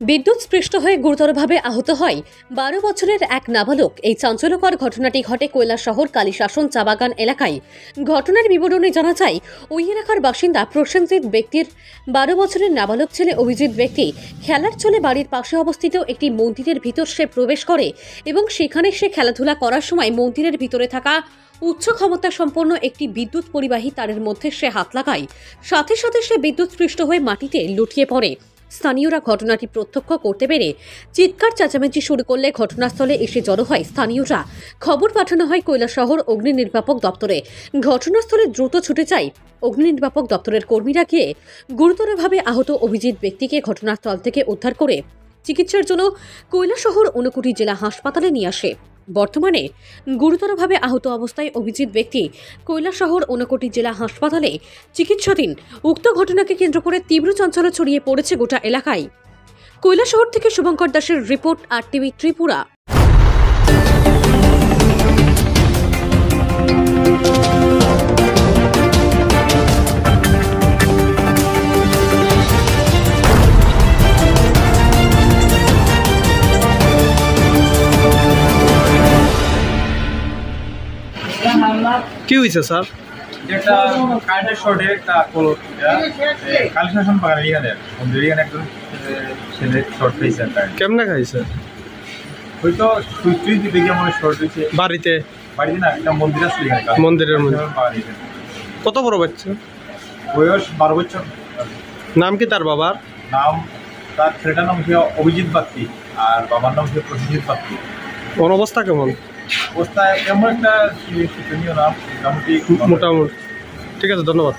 বিদ্যুৎস্পৃষ্ট হয়ে গুরুতরভাবে আহত হয় 12 বছরের এক নাবালক। এই চাঞ্চল্যকর ঘটনাটি ঘটে কৈলাসহর কালীশাসন চা বাগান এলাকায়। ঘটনার বিবরণে জানা যায়, ওই এলাকার বাসিন্দা প্রসেনজিৎ ব্যক্তির 12 বছরের নাবালক ছেলে অভিজিৎ ব্যক্তি খেলার চলে বাড়ির পাশে অবস্থিত একটি মন্দিরের ভিতর সে প্রবেশ করে এবং সেখানে সে খেলাধুলা করার সময় মন্দিরের ভিতরে থাকা উচ্চ ক্ষমতা সম্পন্ন একটি বিদ্যুৎ পরিবাহী তারের মধ্যে সে হাত লাগায়। সাথে সাথে সে বিদ্যুৎস্পৃষ্ট হয়ে মাটিতে লুটিয়ে পড়ে। স্থানীয়রা ঘটনাটি প্রত্যক্ষ করতে পেরে চিৎকার চেঁচামেচি শুরু করলে ঘটনাস্থলে এসে জড়ো হয় স্থানীয়রা। খবর পাঠানো হয় কৈলাসহর অগ্নি নির্বাপক দপ্তরে। ঘটনাস্থলে দ্রুত ছুটে যায় অগ্নি নির্বাপক দপ্তরের কর্মীরা গিয়ে গুরুতরভাবে আহত অভিজিৎ ব্যক্তিকে ঘটনাস্থল থেকে উদ্ধার করে চিকিৎসার জন্য কৈলাসহর ঊনকোটি জেলা হাসপাতালে নিয়ে আসে। বর্তমানে গুরুতরভাবে আহত অবস্থায় অভিজিৎ ব্যক্তি কৈলাসহর ঊনকোটি জেলা হাসপাতালে চিকিৎসাধীন। উক্ত ঘটনাকে কেন্দ্র করে তীব্র চাঞ্চল্য ছড়িয়ে পড়েছে গোটা এলাকায়। কৈলাসহর থেকে শুভঙ্কর দাসের রিপোর্ট, RTV ত্রিপুরা। কি হয়েছে স্যার? একটা কারেন্টের শর্টে একটা কালীশাসন বাগানের এখানে মন্দির এখানে একজন ছেলে শর্ট পেয়েছে। কেমনে খাইছে? হয়তো সুইচ দিতে গিয়ে আমার শর্ট হয়েছে। বাড়িতে না, একটা মন্দির আছে এখানে, মন্দিরের মধ্যে। কত বড় বাচ্চা? বয়স 12 বছর। নাম কি তার বাবার? নাম তার ছেলেটার নাম হচ্ছে অভিজিৎ বাগচি আর বাবার নাম হচ্ছে প্রসেনজিৎ বাগচি। ওর অবস্থা কেমন? অবস্থায় এমন একটা শোচনীয় নাম, মোটামুটি। ঠিক আছে, ধন্যবাদ।